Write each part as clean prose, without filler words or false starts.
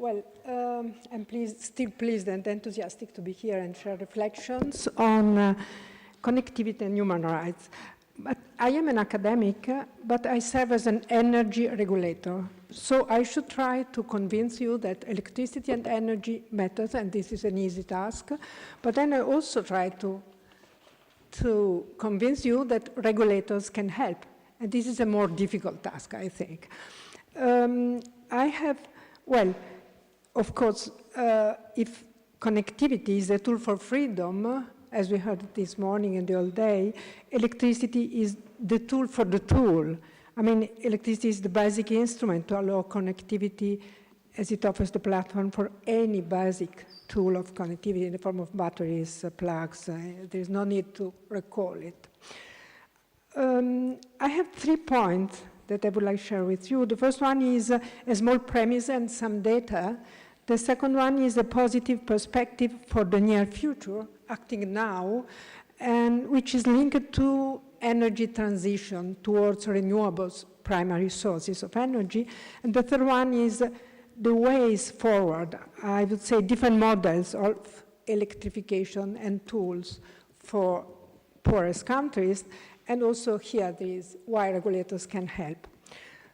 well, I'm still pleased and enthusiastic to be here and share reflections on connectivity and human rights. But I am an academic, but I serve as an energy regulator. So I should try to convince you that electricity and energy matters, and this is an easy task. But then I also try to convince you that regulators can help. And this is a more difficult task, I think. Well, of course, if connectivity is a tool for freedom, as we heard this morning and the whole day, electricity is the tool for the tool. I mean, electricity is the basic instrument to allow connectivity as it offers the platform for any basic tool of connectivity in the form of batteries, plugs. There's no need to recall it. I have 3 points that I would like to share with you. The first one is a small premise and some data. The second one is a positive perspective for the near future, acting now, and which is linked to energy transition towards renewables, primary sources of energy. And the third one is the ways forward, I would say different models of electrification and tools for poorest countries. And also here there is why regulators can help.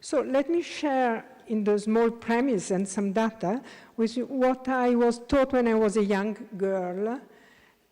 So let me share in the small premise and some data with you what I was taught when I was a young girl.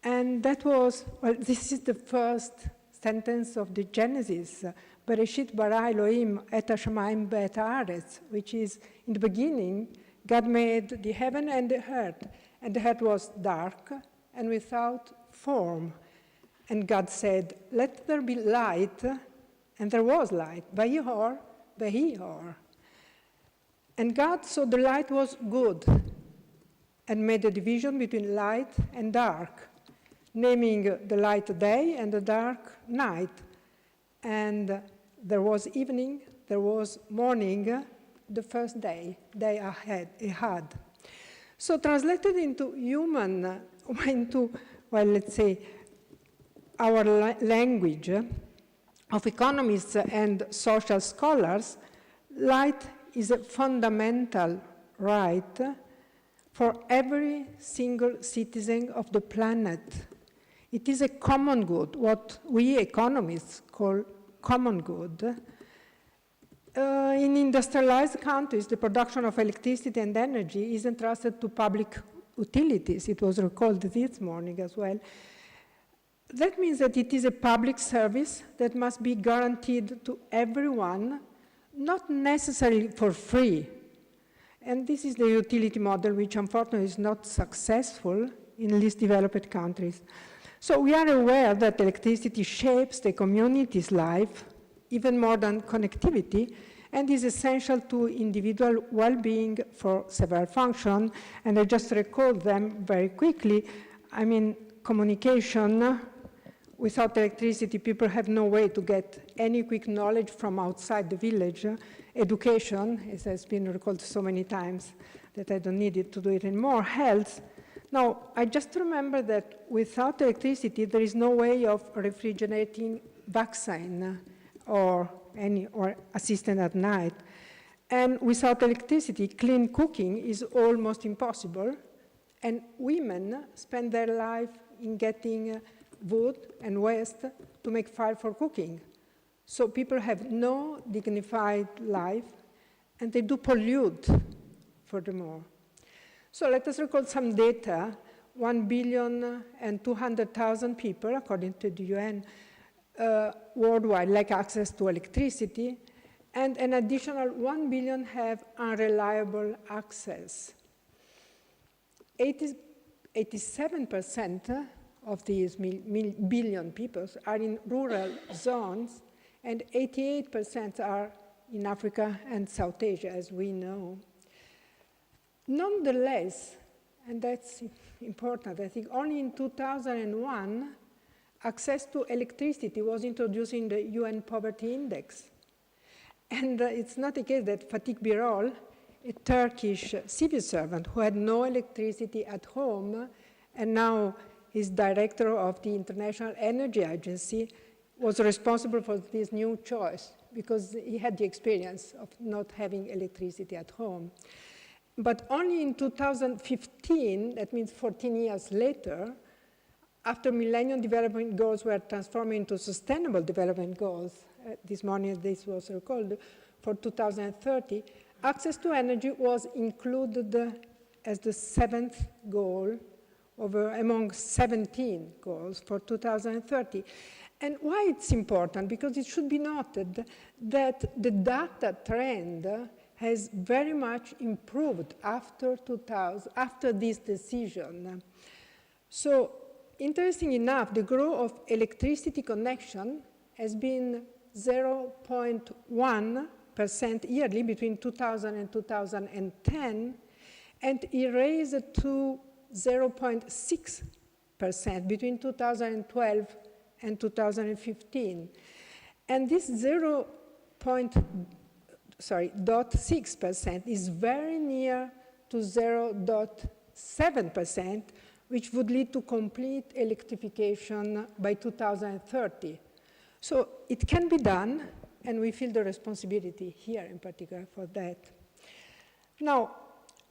And that was, well, this is the first sentence of the Genesis, Bereshit bara Elohim et hashamayim ve'et haaretz, which is, in the beginning, God made the heaven and the earth was dark and without form. And God said, let there be light, and there was light. Vayihor, vayihor. And God saw the light was good and made a division between light and dark, naming the light day and the dark night. And there was evening, there was morning, the first day had. So translated into human, well, let's say, our language of economists and social scholars, light is a fundamental right for every single citizen of the planet. It is a common good, what we economists call common good. In industrialized countries, the production of electricity and energy is entrusted to public utilities. It was recalled this morning as well. That means that it is a public service that must be guaranteed to everyone, not necessarily for free. And this is the utility model, which unfortunately is not successful in least developed countries. So we are aware that electricity shapes the community's life, even more than connectivity, and is essential to individual well-being for several functions. And I just recall them very quickly. I mean, communication. Without electricity, people have no way to get any quick knowledge from outside the village. Education, as has been recalled so many times that I don't need it to do it anymore. Health. Now, I just remember that without electricity, there is no way of refrigerating vaccine or assistant at night. And without electricity, clean cooking is almost impossible. And women spend their life in getting wood and waste to make fire for cooking. So people have no dignified life, and they do pollute furthermore. So let us recall some data. 1,200,000,000 people, according to the UN, worldwide lack access to electricity, and an additional 1 billion have unreliable access. 87% of these billion people are in rural zones, and 88% are in Africa and South Asia, as we know. Nonetheless, and that's important, I think only in 2001, access to electricity was introduced in the UN Poverty Index. And it's not the case that Fatih Birol, a Turkish civil servant who had no electricity at home, and now is director of the International Energy Agency, was responsible for this new choice because he had the experience of not having electricity at home. But only in 2015, that means 14 years later, after Millennium Development Goals were transformed into Sustainable Development Goals, this morning this was recalled, for 2030, access to energy was included as the 7th goal among 17 goals for 2030. And why it's important? Because it should be noted that the data trend has very much improved after this decision. So, interesting enough, the growth of electricity connection has been 0.1% yearly between 2000 and 2010, and it raised to 0.6% between 2012 and 2015. And this 0.6% is very near to 0.7%, which would lead to complete electrification by 2030. So it can be done, and we feel the responsibility here in particular for that. Now,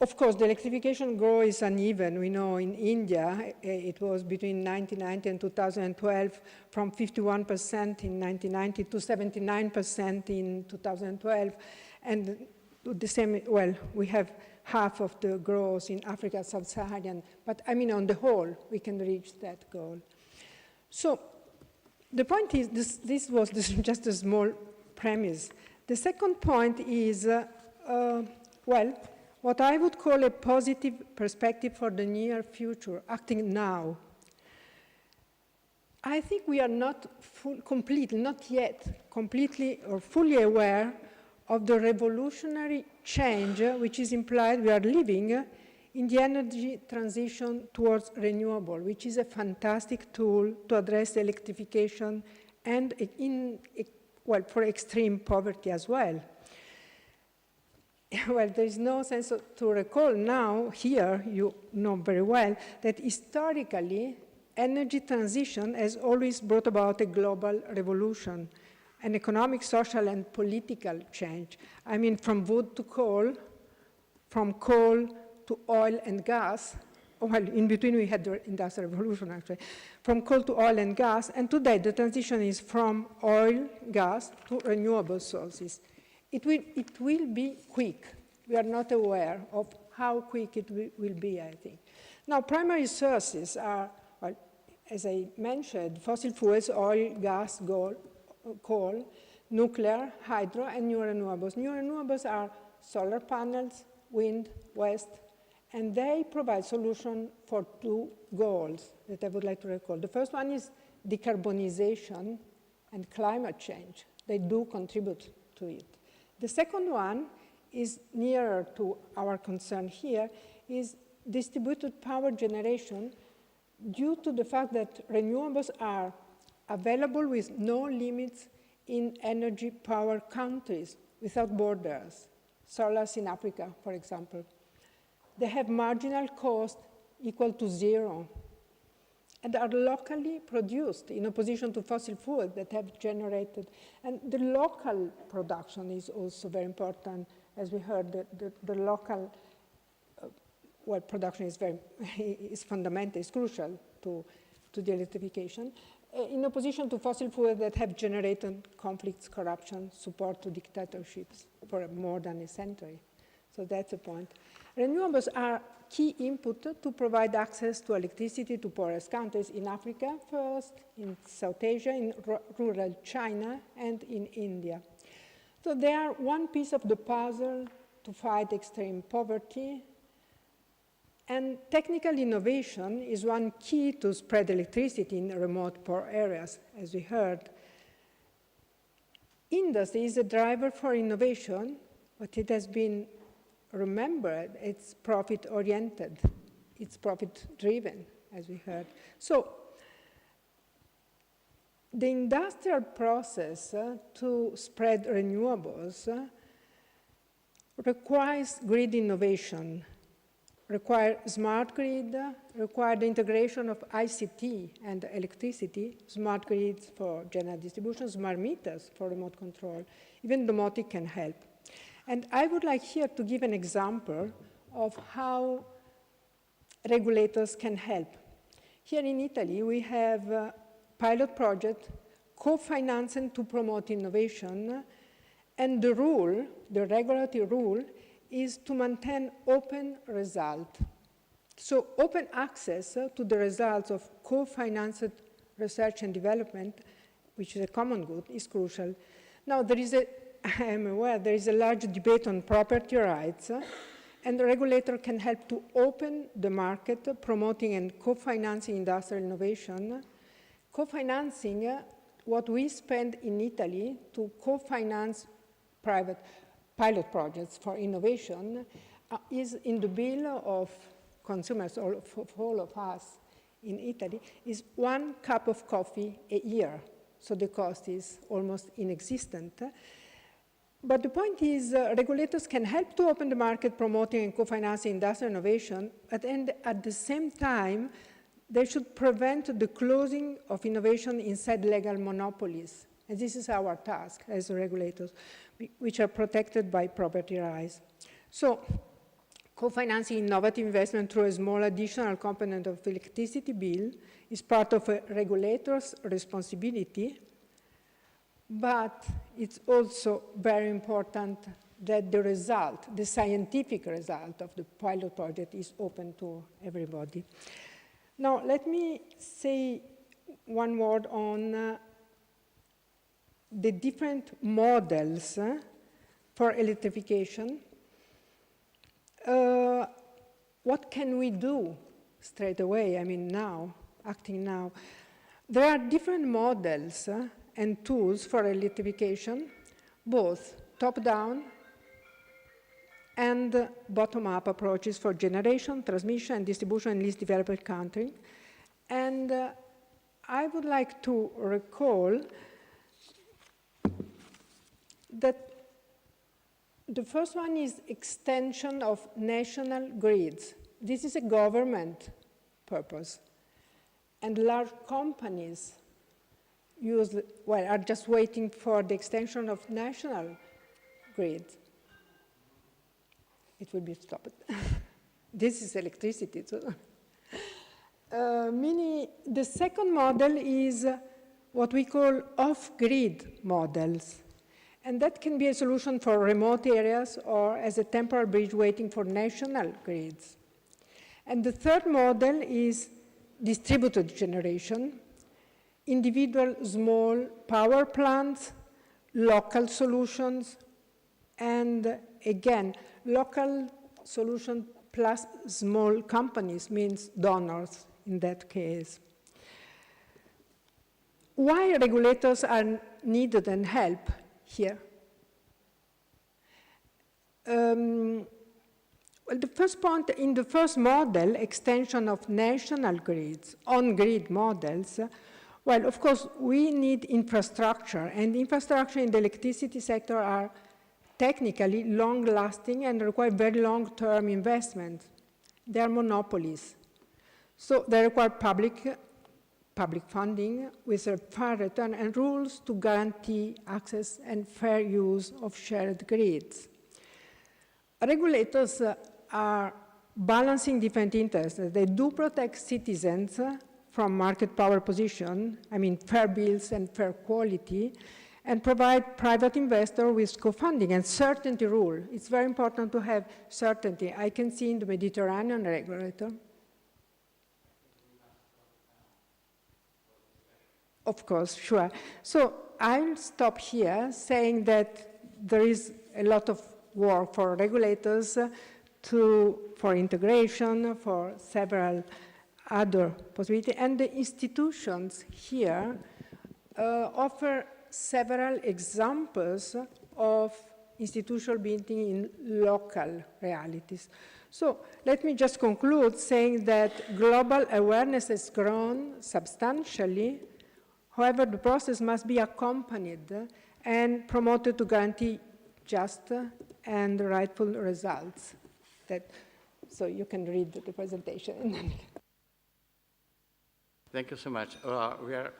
of course, the electrification growth is uneven. We know in India, it was between 1990 and 2012, from 51% in 1990 to 79% in 2012. And the same, well, we have half of the growth in Africa sub-Saharan, but I mean, on the whole, we can reach that goal. So the point is, this was just a small premise. The second point is, well, what I would call a positive perspective for the near future, acting now. I think we are not yet completely or fully aware of the revolutionary change which is implied we are living in the energy transition towards renewable, which is a fantastic tool to address electrification and well, for extreme poverty as well. Well, there is no sense to recall now, here, you know very well, that historically, energy transition has always brought about a global revolution, an economic, social, and political change. I mean, from wood to coal, from coal to oil and gas. Well, in between we had the Industrial Revolution, actually. From coal to oil and gas, and today the transition is from oil, gas, to renewable sources. It will be quick. We are not aware of how quick it will be, I think. Now, primary sources are, well, as I mentioned, fossil fuels, oil, gas, coal, nuclear, hydro, and new renewables. New renewables are solar panels, wind, waste, and they provide solution for two goals that I would like to recall. The first one is decarbonization and climate change. They do contribute to it. The second one is nearer to our concern here, is distributed power generation due to the fact that renewables are available with no limits in energy power countries without borders, solars in Africa, for example. They have marginal cost equal to 0 and are locally produced in opposition to fossil fuels that have generated. And the local production is also very important. As we heard, the local well, production is fundamental, is crucial to the electrification, in opposition to fossil fuels that have generated conflicts, corruption, support to dictatorships for more than a century. So that's the point. Renewables are key input to provide access to electricity to poorest countries in Africa first, in South Asia, in rural China, and in India. So they are one piece of the puzzle to fight extreme poverty. And technical innovation is one key to spread electricity in remote poor areas, as we heard. Industry is a driver for innovation, but it has been remembered, it's profit-oriented, it's profit-driven, as we heard. So the industrial process to spread renewables requires grid innovation, require smart grid, require the integration of ICT and electricity, smart grids for general distribution, smart meters for remote control. Even domotic can help. And I would like here to give an example of how regulators can help. Here in Italy, we have a pilot project co-financing to promote innovation, and the rule, the regulatory rule, is to maintain open result. So open access to the results of co-financed research and development, which is a common good, is crucial. Now, I am aware there is a large debate on property rights, and the regulator can help to open the market, promoting and co-financing industrial innovation. Co-financing, what we spend in Italy to co-finance private pilot projects for innovation is in the bill of consumers, or of all of us in Italy, is 1 cup of coffee a year. So the cost is almost inexistent. But the point is, regulators can help to open the market, promoting and co-financing industrial innovation, and at the same time, they should prevent the closing of innovation inside legal monopolies. And this is our task as regulators, which are protected by property rights. So, co-financing innovative investment through a small additional component of the electricity bill is part of a regulator's responsibility, but it's also very important that the result, the scientific result of the pilot project is open to everybody. Now, let me say one word on the different models for electrification. What can we do straight away, I mean now, acting now? There are different models and tools for electrification, both top-down and bottom-up approaches for generation, transmission, and distribution in least developed countries. And I would like to recall that the first one is extension of national grids. This is a government purpose. And large companies are just waiting for the extension of national grids. It will be stopped. This is electricity. So. The second model is what we call off-grid models. And that can be a solution for remote areas or as a temporary bridge waiting for national grids. And the third model is distributed generation, individual small power plants, local solutions, and again, local solution plus small companies means donors in that case. Why regulators are needed and help here? Well, the first point, in the first model, extension of national grids, on-grid models, well, of course, we need infrastructure, and infrastructure in the electricity sector are technically long-lasting and require very long-term investment. They are monopolies. So they require public funding with a fair return and rules to guarantee access and fair use of shared grids. Regulators are balancing different interests. They do protect citizens from market power position, I mean fair bills and fair quality, and provide private investor with co-funding and certainty rule. It's very important to have certainty. I can see in the Mediterranean regulator. Of course, sure. So I'll stop here saying that there is a lot of work for regulators for integration, for several other possibilities. And the institutions here offer several examples of institutional building in local realities. So let me just conclude saying that global awareness has grown substantially. However, the process must be accompanied and promoted to guarantee just and rightful results. So you can read the presentation. Thank you so much. We are